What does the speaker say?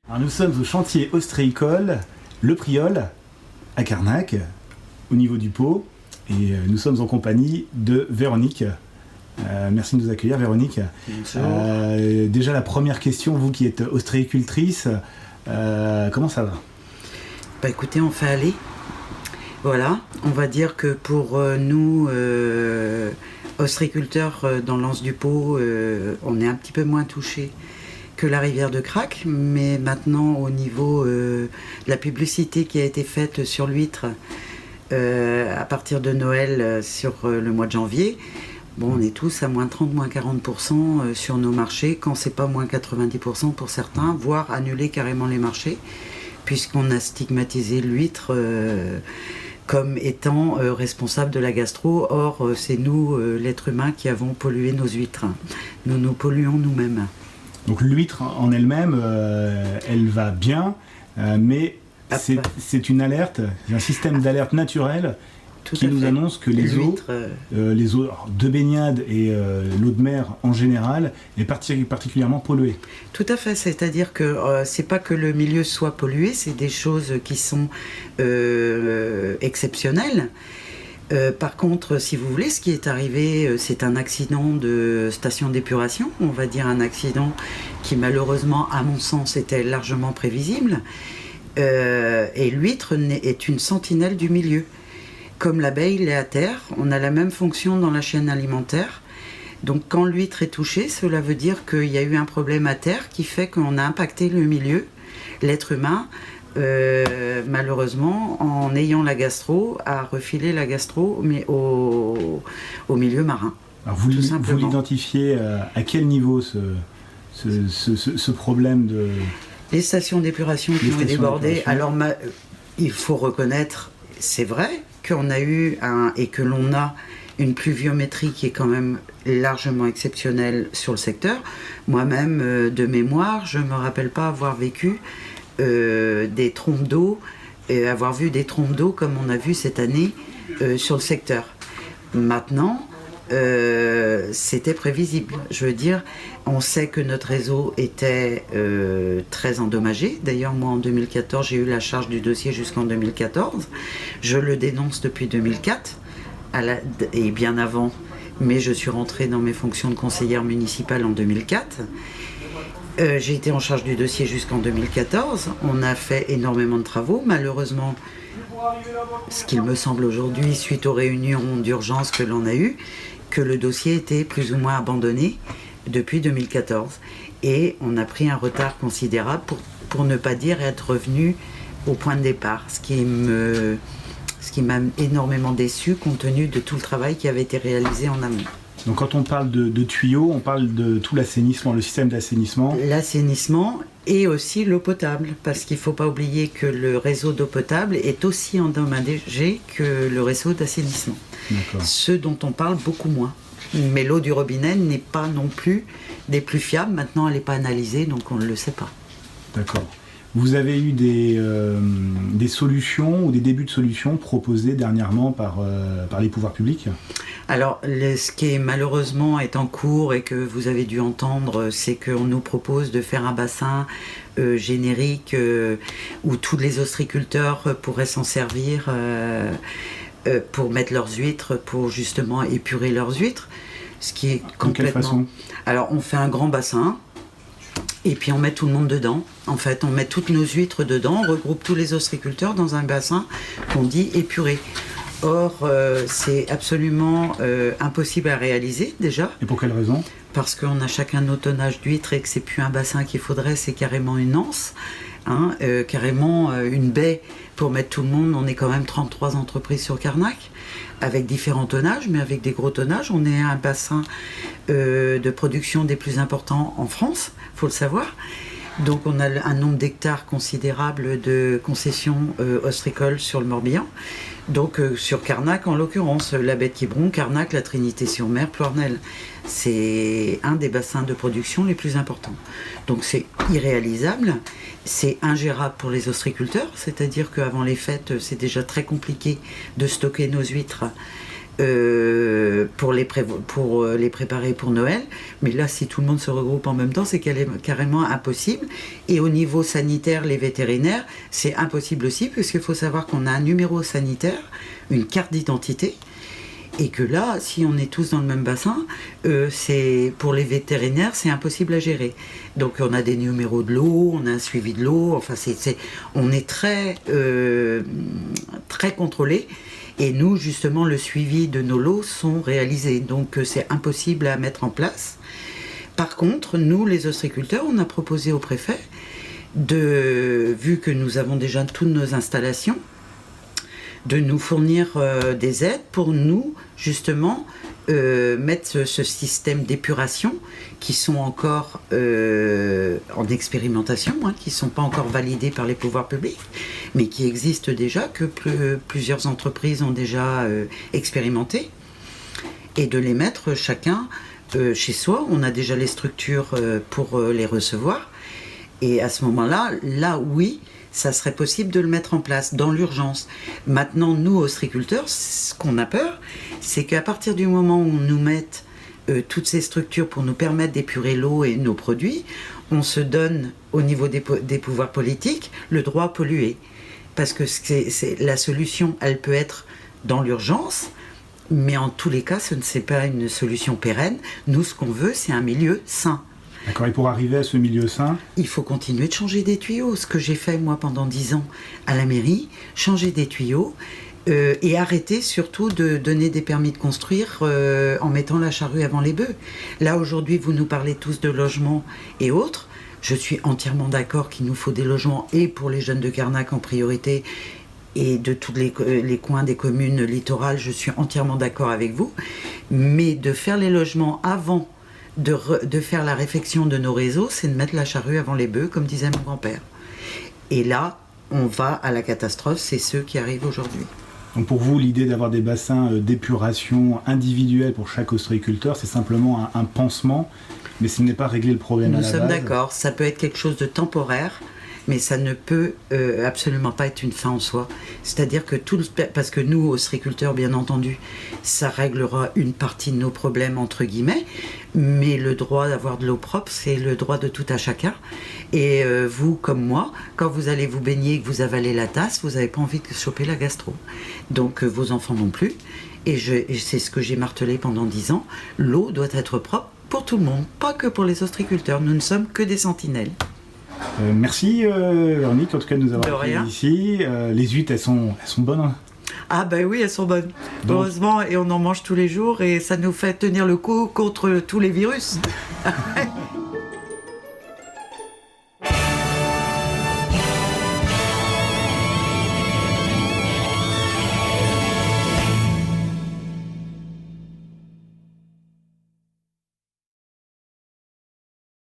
Alors nous sommes au chantier ostréicole Le Priol à Carnac, au niveau du pot, et nous sommes en compagnie de Véronique. Merci de nous accueillir, Véronique. Déjà la première question, vous qui êtes ostréicultrice, comment ça va? Bah écoutez, on fait aller. Voilà, on va dire que pour nous, ostréiculteurs dans l'Anse du Pot, on est un petit peu moins touchés que la rivière de Crac, mais maintenant au niveau de la publicité qui a été faite sur l'huître à partir de Noël sur le mois de janvier, bon, on est tous à moins 30, moins 40% sur nos marchés, quand c'est pas moins 90% pour certains, voire annuler carrément les marchés, puisqu'on a stigmatisé l'huître comme étant responsable de la gastro. Or, c'est nous, l'être humain, qui avons pollué nos huîtres. Nous nous polluons nous-mêmes. Donc l'huître en elle-même, elle va bien, mais c'est une alerte, un système d'alerte naturel qui nous annonce que les eaux de baignade et l'eau de mer en général est particulièrement polluée. Tout à fait, c'est-à-dire que c'est pas que le milieu soit pollué, c'est des choses qui sont exceptionnelles. Par contre, si vous voulez, ce qui est arrivé, c'est un accident de station d'épuration, on va dire un accident qui malheureusement, à mon sens, était largement prévisible. Et l'huître est une sentinelle du milieu. Comme l'abeille l'est à terre, on a la même fonction dans la chaîne alimentaire. Donc quand l'huître est touchée, cela veut dire qu'il y a eu un problème à terre qui fait qu'on a impacté le milieu, l'être humain. Malheureusement, en ayant la gastro, a refilé la gastro mais au milieu marin. Alors vous l'identifiez à quel niveau ce problème de... Les stations d'épuration qui ont débordé. Alors il faut reconnaître, c'est vrai qu'on a eu et que l'on a une pluviométrie qui est quand même largement exceptionnelle sur le secteur. Moi-même, de mémoire, je ne me rappelle pas avoir vécu des trompes d'eau, avoir vu des trompes d'eau comme on a vu cette année sur le secteur. Maintenant, c'était prévisible. Je veux dire, on sait que notre réseau était très endommagé. D'ailleurs, moi, en 2014, j'ai eu la charge du dossier jusqu'en 2014. Je le dénonce depuis 2004, et bien avant, mais je suis rentrée dans mes fonctions de conseillère municipale en 2004. J'ai été en charge du dossier jusqu'en 2014. On a fait énormément de travaux. Malheureusement, ce qu'il me semble aujourd'hui, suite aux réunions d'urgence que l'on a eues, que le dossier était plus ou moins abandonné depuis 2014. Et on a pris un retard considérable pour ne pas dire être revenu au point de départ, ce qui m'a énormément déçu compte tenu de tout le travail qui avait été réalisé en amont. Donc quand on parle de tuyaux, on parle de tout l'assainissement, le système d'assainissement. L'assainissement et aussi l'eau potable, parce qu'il ne faut pas oublier que le réseau d'eau potable est aussi endommagé que le réseau d'assainissement. D'accord. Ce dont on parle beaucoup moins. Mais l'eau du robinet n'est pas non plus des plus fiables. Maintenant, elle n'est pas analysée, donc on ne le sait pas. D'accord. Vous avez eu des solutions ou des débuts de solutions proposés dernièrement par les pouvoirs publics? Alors, ce qui est malheureusement est en cours et que vous avez dû entendre, c'est qu'on nous propose de faire un bassin générique où tous les ostréiculteurs pourraient s'en servir pour mettre leurs huîtres, pour justement épurer leurs huîtres. Ce qui est complètement... De quelle façon? Alors, on fait un grand bassin. Et puis on met tout le monde dedans. En fait, on met toutes nos huîtres dedans, on regroupe tous les ostréiculteurs dans un bassin qu'on dit épuré. Or, c'est absolument impossible à réaliser déjà. Et pour quelle raison? Parce qu'on a chacun notre tonnage d'huîtres et que c'est plus un bassin qu'il faudrait, c'est carrément une anse, carrément une baie pour mettre tout le monde. On est quand même 33 entreprises sur Carnac, avec différents tonnages, mais avec des gros tonnages. On est un bassin de production des plus importants en France, il faut le savoir. Donc on a un nombre d'hectares considérable de concessions ostréicoles sur le Morbihan. Donc sur Carnac en l'occurrence, la Bête-Quiberon, Carnac, la Trinité-sur-Mer, Ploërnel. C'est un des bassins de production les plus importants. Donc c'est irréalisable, c'est ingérable pour les ostréiculteurs, c'est-à-dire qu'avant les fêtes, c'est déjà très compliqué de stocker nos huîtres pour les préparer pour Noël. Mais là, si tout le monde se regroupe en même temps, c'est carrément impossible. Et au niveau sanitaire, les vétérinaires, c'est impossible aussi, puisqu'il faut savoir qu'on a un numéro sanitaire, une carte d'identité, et que là, si on est tous dans le même bassin, pour les vétérinaires, c'est impossible à gérer. Donc on a des numéros de l'eau, on a un suivi de l'eau, enfin on est très, très contrôlé. Et nous, justement, le suivi de nos lots sont réalisés. Donc c'est impossible à mettre en place. Par contre, nous, les ostréiculteurs, on a proposé au préfet, vu que nous avons déjà toutes nos installations, de nous fournir des aides pour nous, justement, mettre ce système d'épuration qui sont encore en expérimentation, qui ne sont pas encore validés par les pouvoirs publics, mais qui existent déjà, que plusieurs entreprises ont déjà expérimenté, et de les mettre chacun chez soi. On a déjà les structures pour les recevoir, et à ce moment-là, oui, ça serait possible de le mettre en place dans l'urgence. Maintenant, nous, ostréiculteurs, ce qu'on a peur, c'est qu'à partir du moment où on nous met toutes ces structures pour nous permettre d'épurer l'eau et nos produits, on se donne, au niveau des pouvoirs politiques, le droit à polluer. Parce que la solution, elle peut être dans l'urgence, mais en tous les cas, ce n'est pas une solution pérenne. Nous, ce qu'on veut, c'est un milieu sain. D'accord, et pour arriver à ce milieu sain, il faut continuer de changer des tuyaux. Ce que j'ai fait, moi, pendant 10 ans à la mairie, changer des tuyaux et arrêter surtout de donner des permis de construire en mettant la charrue avant les bœufs. Là, aujourd'hui, vous nous parlez tous de logements et autres. Je suis entièrement d'accord qu'il nous faut des logements, et pour les jeunes de Carnac en priorité, et de tous les coins des communes littorales, je suis entièrement d'accord avec vous. Mais de faire les logements avant de faire la réfection de nos réseaux, c'est de mettre la charrue avant les bœufs, comme disait mon grand-père. Et là, on va à la catastrophe, c'est ceux qui arrivent aujourd'hui. Donc pour vous, l'idée d'avoir des bassins d'épuration individuels pour chaque ostréiculteur, c'est simplement un pansement, mais ce n'est pas régler le problème à la base. Nous sommes d'accord, ça peut être quelque chose de temporaire, mais ça ne peut absolument pas être une fin en soi. C'est-à-dire que parce que nous, ostréiculteurs, bien entendu, ça réglera une partie de nos problèmes, entre guillemets, mais le droit d'avoir de l'eau propre, c'est le droit de tout à chacun. Et vous, comme moi, quand vous allez vous baigner et que vous avalez la tasse, vous n'avez pas envie de choper la gastro. Donc vos enfants non plus. Et c'est ce que j'ai martelé pendant 10 ans. L'eau doit être propre pour tout le monde, pas que pour les ostréiculteurs. Nous ne sommes que des sentinelles. Merci Véronique, en tout cas de nous avoir accueillis ici. Les huîtres, elles sont bonnes, hein. Ah ben oui, elles sont bonnes. Donc, heureusement, et on en mange tous les jours, et ça nous fait tenir le coup contre tous les virus.